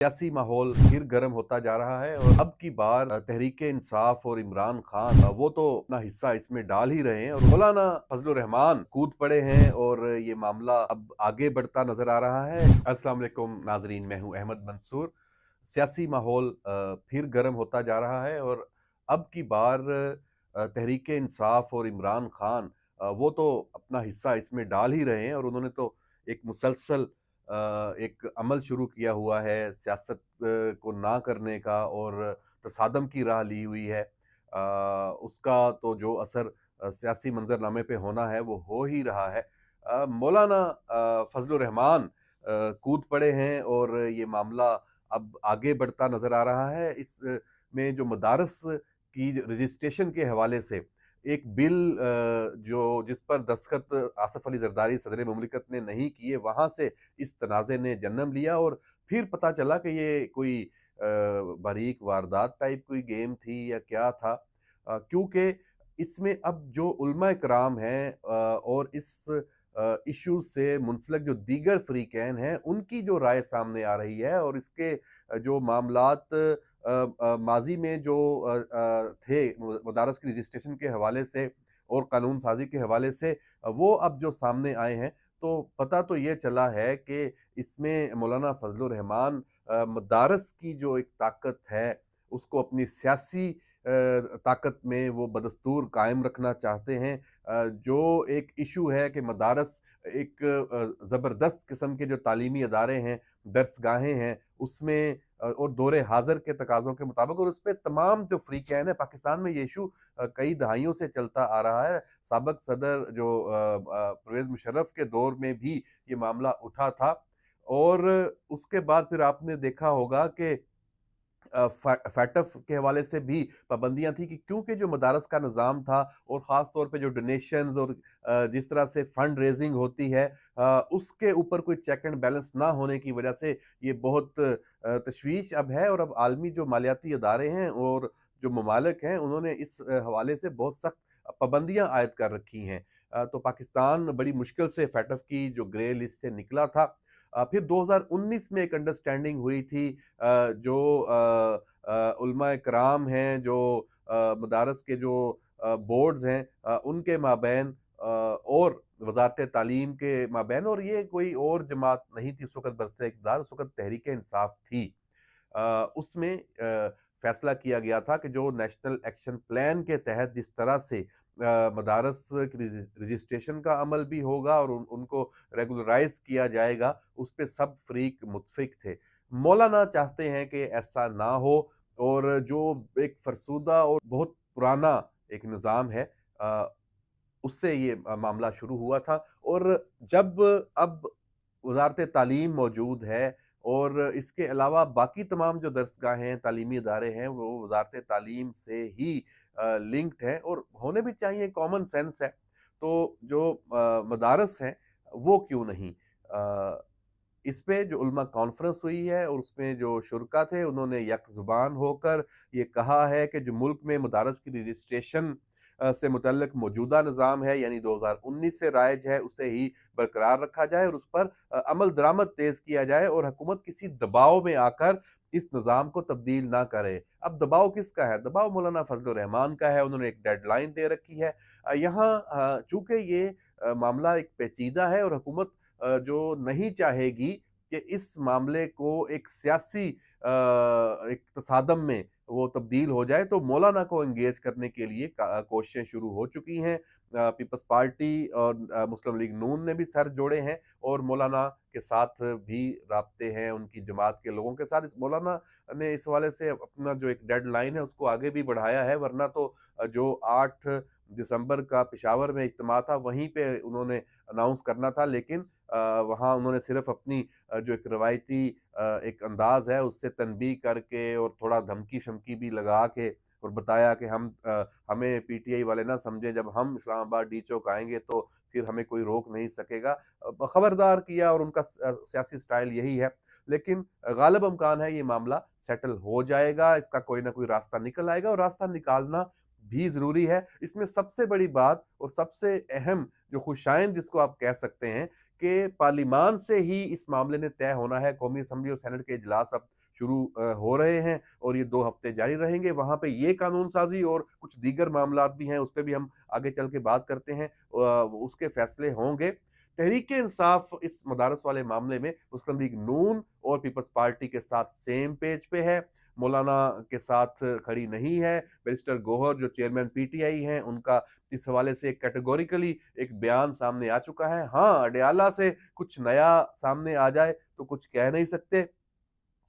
सियासी माहौल फिर गर्म होता जा रहा है और अब की बार तहरीक इंसाफ और इमरान खान वो तो अपना हिस्सा इसमें डाल ही रहे हैं और मौलाना फजलुर रहमान कूद पड़े हैं और ये मामला अब आगे बढ़ता नजर आ रहा है। अस्सलाम वालेकुम नाजरीन, मैं हूं अहमद मंसूर। सियासी माहौल फिर गर्म होता जा रहा है और अब की बार तहरीक इंसाफ और इमरान खान वो तो अपना हिस्सा इसमें डाल ही रहे हैं और उन्होंने तो एक मुसलसल एक अमल शुरू किया हुआ है सियासत को ना करने का और तसादम की राह ली हुई है। उसका तो जो असर सियासी मंजरनामे पे होना है वो हो ही रहा है। मौलाना फजलुर रहमान कूद पड़े हैं और ये मामला अब आगे बढ़ता नजर आ रहा है। इस में जो मदारस की रजिस्ट्रेशन के हवाले से एक बिल जो जिस पर दस्तखत आसफ अली जरदारी सदर मुमलिकत ने नहीं किए, वहां से इस तनाज़े ने जन्म लिया और फिर पता चला कि ये कोई बारीक वारदात टाइप कोई गेम थी या क्या था। क्योंकि इसमें अब जो उलमा कराम हैं और इस इशू से मुंसलिक जो दीगर फरीकैन हैं उनकी जो राय सामने आ रही है और इसके जो मामलात माजी में जो थे मदारस की रजिस्ट्रेशन के हवाले से और कानून साजी के हवाले से वो अब जो सामने आए हैं, तो पता तो ये चला है कि इसमें मौलाना फजलुर रहमान मदारस की जो एक ताकत है उसको अपनी सियासी ताकत में वो बदस्तूर कायम रखना चाहते हैं। जो एक इशू है कि मदारस एक ज़बरदस्त किस्म के जो तालीमी अदारे हैं, दर्सगाहें हैं, उसमें और दौरे हाज़िर के तकाज़ों के मुताबिक और उसपे तमाम जो फ़रीक़ैन हैं, पाकिस्तान में ये इशू कई दहाइयों से चलता आ रहा है। साबिक़ सदर जो परवेज़ मुशर्रफ के दौर में भी ये मामला उठा था और उसके बाद फिर आपने देखा होगा कि फैटफ के हवाले से भी पाबंदियां थी कि क्योंकि जो मदारस का निज़ाम था और ख़ास तौर पे जो डोनेशंस और जिस तरह से फंड रेजिंग होती है उसके ऊपर कोई चेक एंड बैलेंस ना होने की वजह से ये बहुत तशवीश अब है और अब आलमी जो मालियाती अदारे हैं और जो ममालिक हैं उन्होंने इस हवाले से बहुत सख्त पाबंदियां आयद कर रखी हैं। तो पाकिस्तान बड़ी मुश्किल से फैटफ की जो ग्रे लिस्ट से निकला था। फिर 2019 में एक अंडरस्टैंडिंग हुई थी जो उलमा कराम हैं, जो मदारस के जो बोर्ड्स हैं उनके माबैन और वजारत तालीम के माबैन और ये कोई और जमात नहीं थी उस वक़्त बरसर इक़्तिदार, उस वक़्त तहरीक इंसाफ थी। उसमें फैसला किया गया था कि जो नेशनल एक्शन प्लान के तहत जिस तरह से मदारस की रजिस्ट्रेशन का अमल भी होगा और उनको रेगुलराइज किया जाएगा, उस पे सब फरीक मुत्फिक थे। मौलाना चाहते हैं कि ऐसा ना हो और जो एक फरसूदा और बहुत पुराना एक निज़ाम है उससे ये मामला शुरू हुआ था और जब अब वज़ारत तालीम मौजूद है और इसके अलावा बाकी तमाम जो दरसगाहें हैं, तालीमी इदारे हैं, वो वज़ारत तालीम से ही लिंक्ड हैं और होने भी चाहिए, कॉमन सेंस है। तो जो मदारस हैं, वो क्यों नहीं? इस पे जो उलमा कॉन्फ्रेंस हुई है और उसमें जो शुरका थे, उन्होंने यकजुबान होकर ये कहा है कि जो मुल्क में मदारस की रजिस्ट्रेशन से मुतल्लिक मौजूदा निज़ाम है यानी 2019 से राइज है उसे ही बरकरार रखा जाए और उस पर अमल दरामद तेज़ किया जाए और हुकूमत किसी दबाव में आकर इस निज़ाम को तब्दील ना करे। अब दबाव किसका है? दबाव मौलाना फजलुर रहमान का है, उन्होंने एक डेडलाइन दे रखी है। यहाँ चूँकि ये मामला एक पेचीदा है और हुकूमत जो नहीं चाहेगी कि इस मामले को एक सियासी एक तसादम में वो तब्दील हो जाए, तो मौलाना को एंगेज करने के लिए कोशिशें शुरू हो चुकी हैं। पीपल्स पार्टी और मुस्लिम लीग नून ने भी सर जोड़े हैं और मौलाना के साथ भी राब्ते हैं उनकी जमात के लोगों के साथ। इस मौलाना ने इस हवाले से अपना जो एक डेडलाइन है उसको आगे भी बढ़ाया है, वरना तो जो 8 दिसंबर का पेशावर में इज्तिमा था वहीं पे उन्होंने अनाउंस करना था, लेकिन वहाँ उन्होंने सिर्फ अपनी जो एक रवायती एक अंदाज है उससे तनबीह करके और थोड़ा धमकी-शमकी भी लगा के और बताया कि हमें पीटीआई वाले ना समझें, जब हम इस्लामाबाद डी चौक आएँगे तो फिर हमें कोई रोक नहीं सकेगा। खबरदार किया और उनका सियासी स्टाइल यही है। लेकिन गालिब इम्कान है ये मामला सेटल हो जाएगा, इसका कोई ना कोई रास्ता निकल आएगा और रास्ता निकालना भी ज़रूरी है। इसमें सबसे बड़ी बात और सबसे अहम जो खुशाइंद जिसको आप कह सकते हैं कि पार्लिमान से ही इस मामले ने तय होना है। कौमी असम्बली और सेनेट के इजलास अब शुरू हो रहे हैं और ये 2 हफ्ते जारी रहेंगे। वहाँ पे ये कानून साज़ी और कुछ दीगर मामलात भी हैं, उस पे भी हम आगे चल के बात करते हैं। उसके फैसले होंगे। तहरीक-ए-इंसाफ इस मदारस वाले मामले में मुस्लिम लीग नून और पीपल्स पार्टी के साथ सेम पेज पे है। मौलाना के साथ खड़ी नहीं है। बैरिस्टर गौहर जो चेयरमैन पीटीआई हैं, उनका इस हवाले से कैटेगोरिकली एक बयान सामने आ चुका है। हाँ, अडयाला से कुछ नया सामने आ जाए तो कुछ कह नहीं सकते।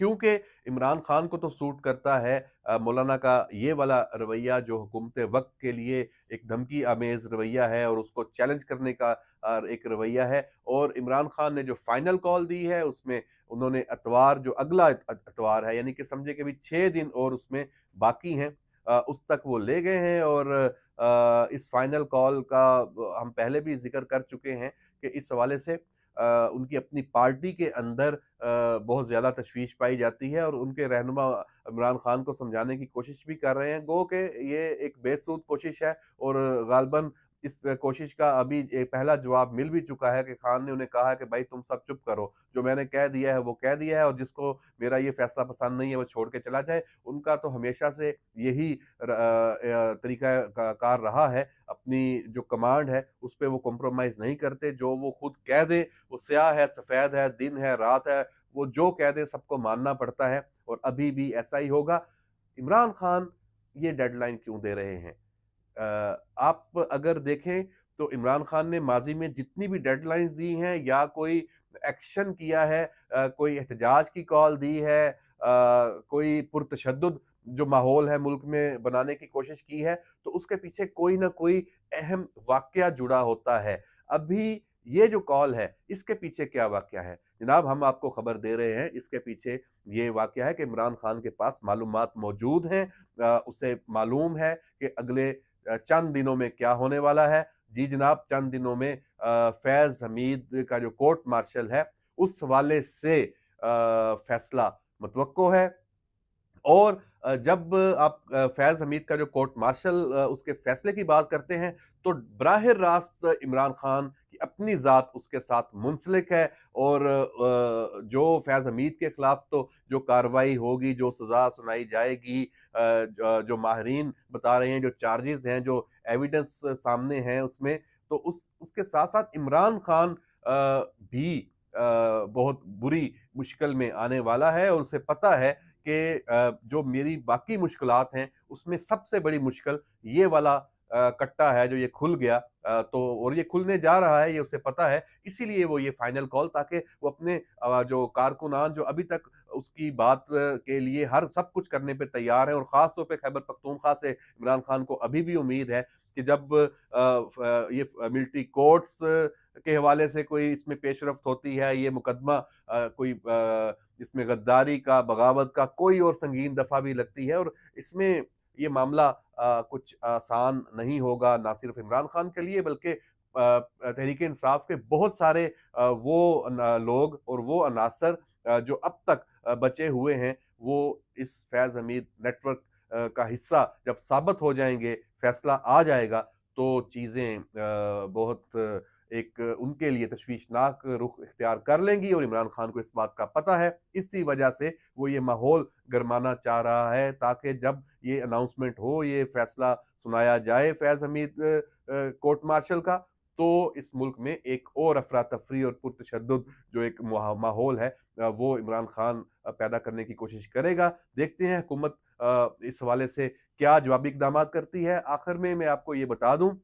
क्योंकि इमरान खान को तो सूट करता है मौलाना का ये वाला रवैया जो हुकूमत वक्त के लिए एक धमकी आमेज रवैया है और उसको चैलेंज करने का एक रवैया है। और इमरान खान ने जो फाइनल कॉल दी है उसमें उन्होंने अतवार जो अगला अतवार है यानी कि समझे कि भी 6 दिन और उसमें बाकी हैं, उस तक वो ले गए हैं। और इस फाइनल कॉल का हम पहले भी जिक्र कर चुके हैं कि इस हवाले से उनकी अपनी पार्टी के अंदर बहुत ज़्यादा तशवीश पाई जाती है और उनके रहनुमा इमरान खान को समझाने की कोशिश भी कर रहे हैं। गो के ये एक बेसूद कोशिश है और गालबन इस कोशिश का अभी एक पहला जवाब मिल भी चुका है कि खान ने उन्हें कहा है कि भाई तुम सब चुप करो, जो मैंने कह दिया है वो कह दिया है और जिसको मेरा ये फैसला पसंद नहीं है वो छोड़ के चला जाए। उनका तो हमेशा से यही तरीका कार रहा है। अपनी जो कमांड है उस पे वो कॉम्प्रोमाइज़ नहीं करते। जो वो खुद कह दें, वो स्याह है, सफ़ेद है, दिन है, रात है, वो जो कह दें सबको मानना पड़ता है और अभी भी ऐसा ही होगा। इमरान खान ये डेडलाइन क्यों दे रहे हैं? आप अगर देखें तो इमरान खान ने माज़ी में जितनी भी डेडलाइन्स दी हैं या कोई एक्शन किया है, कोई एहतजाज की कॉल दी है, कोई पुरतशद्दुद जो माहौल है मुल्क में बनाने की कोशिश की है, तो उसके पीछे कोई ना कोई अहम वाक़या जुड़ा होता है। अभी ये जो कॉल है, इसके पीछे क्या वाक़या है? जनाब हम आपको खबर दे रहे हैं, इसके पीछे ये वाक़या है कि इमरान खान के पास मालूमात मौजूद हैं। उसे मालूम है कि अगले चंद दिनों में क्या होने वाला है। जी जनाब, चंद दिनों में फैज़ हमीद का जो कोर्ट मार्शल है, उस हवाले से फैसला मुतवक्को है। और जब आप फैज़ हमीद का जो कोर्ट मार्शल उसके फैसले की बात करते हैं, तो बराह रास्त इमरान खान की अपनी ज़ात उसके साथ मुंसलिक है। और जो फैज़ हमीद के खिलाफ तो जो कार्रवाई होगी, जो सज़ा सुनाई जाएगी, जो माहिरीन बता रहे हैं, जो चार्जेज़ हैं, जो एविडेंस सामने हैं उसमें, तो उसके साथ-साथ इमरान खान भी बहुत बुरी मुश्किल में आने वाला है और उसे पता है कि जो मेरी बाकी मुश्किलात हैं, उसमें सबसे बड़ी मुश्किल ये वाला कट्टा है जो ये खुल गया, तो और ये खुलने जा रहा है, ये उसे पता है। इसीलिए वो ये फाइनल कॉल ताकि वो अपने जो कारकुनान जो अभी तक उसकी बात के लिए हर सब कुछ करने पे तैयार हैं और ख़ास तौर पे खैबर पख्तूनख्वा से इमरान खान को अभी भी उम्मीद है कि जब ये मिलिट्री कोर्ट्स के हवाले से कोई इसमें पेशरफ्त होती है, ये मुकदमा कोई इसमें गद्दारी का, बगावत का कोई और संगीन दफ़ा भी लगती है और इसमें ये मामला कुछ आसान नहीं होगा, ना सिर्फ इमरान खान के लिए बल्कि तहरीक-ए-इंसाफ के बहुत सारे वो लोग और वो अनासर जो अब तक बचे हुए हैं, वो इस फैज़ हमीद नेटवर्क का हिस्सा जब साबित हो जाएँगे, फैसला आ जाएगा, तो चीज़ें बहुत एक उनके लिए तशवीशनाक रुख इख्तियार कर लेंगी और इमरान खान को इस बात का पता है। इसी वजह से वो ये माहौल गरमाना चाह रहा है ताकि जब ये अनाउंसमेंट हो, ये फैसला सुनाया जाए फैज़ हमीद कोर्ट मार्शल का, तो इस मुल्क में एक और अफरा-तफरी और पुरतशद्दुद जो एक माहौल है, वो इमरान खान पैदा करने की कोशिश करेगा। देखते हैं हुकूमत इस हवाले से क्या जवाबी इक़दामात करती है। आखिर में मैं आपको ये बता दूँ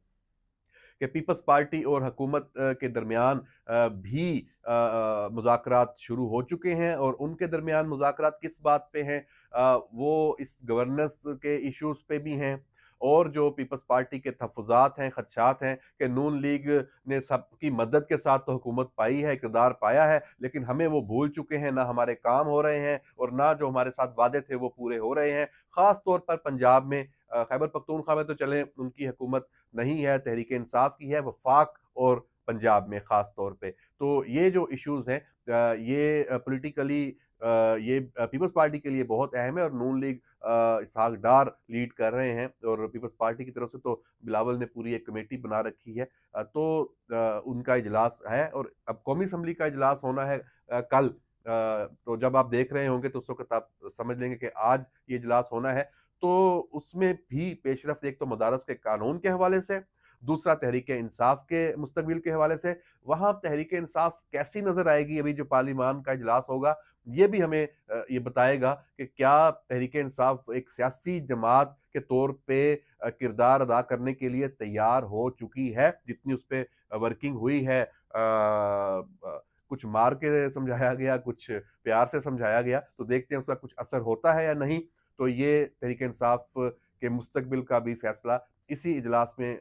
कि पीपल्स पार्टी और हुकूमत के दरमियान भी मुज़ाकरात शुरू हो चुके हैं और उनके दरमियान मुज़ाकरात किस बात पे हैं, वो इस गवर्नेंस के इश्यूज़ पे भी हैं और जो पीपल्स पार्टी के तहफ़्फ़ुज़ात हैं, ख़दशात हैं कि नून लीग ने सबकी मदद के साथ तो हुकूमत पाई है, इक़्तिदार पाया है, लेकिन हमें वो भूल चुके हैं, ना हमारे काम हो रहे हैं और ना जो हमारे साथ वादे थे वो पूरे हो रहे हैं। ख़ास तौर पर पंजाब में खैबर पख्तूनख्वा में तो चलें उनकी हुकूमत नहीं है, तहरीक-ए-इंसाफ की है, वफ़ाक और पंजाब में ख़ास तौर पे। तो ये जो इश्यूज़ हैं ये पॉलिटिकली ये पीपल्स पार्टी के लिए बहुत अहम है और नून लीग इसहाक डार लीड कर रहे हैं और पीपल्स पार्टी की तरफ से तो बिलावल ने पूरी एक कमेटी बना रखी है। तो उनका इजलास है और अब कौमी असम्बली का इजलास होना है कल, तो जब आप देख रहे होंगे तो उस वक़्त आप समझ लेंगे कि आज ये इजलास होना है, तो उसमें भी पेशरफ़्त एक तो मदारस के कानून के हवाले से, दूसरा तहरीक-ए-इंसाफ के मुस्तकबिल के हवाले से। वहाँ तहरीक-ए-इंसाफ कैसी नज़र आएगी, अभी जो पार्लिमान का इजलास होगा, ये भी हमें ये बताएगा कि क्या तहरीक-ए-इंसाफ एक सियासी जमात के तौर पे किरदार अदा करने के लिए तैयार हो चुकी है, जितनी उस पे वर्किंग हुई है। कुछ मार के समझाया गया, कुछ प्यार से समझाया गया, तो देखते हैं उसका कुछ असर होता है या नहीं। तो ये तहरीक-ए-इंसाफ के मुस्तकबिल का भी फैसला इसी इजलास में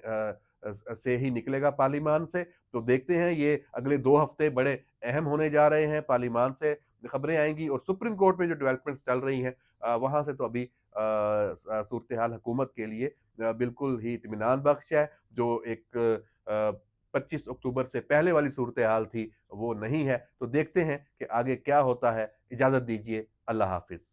से ही निकलेगा पार्लिमान से। तो देखते हैं, ये अगले 2 हफ्ते बड़े अहम होने जा रहे हैं, पार्लिमान से खबरें आएँगी और सुप्रीम कोर्ट में जो डेवलपमेंट्स चल रही हैं, वहाँ से तो अभी सूरत-ए-हाल हुकूमत के लिए बिल्कुल ही इत्मीनान बख्श है। जो एक 25 अक्टूबर से पहले वाली सूरत-ए-हाल थी, वो नहीं है। तो देखते हैं कि आगे क्या होता है। इजाज़त दीजिए, अल्लाह हाफ़िज़।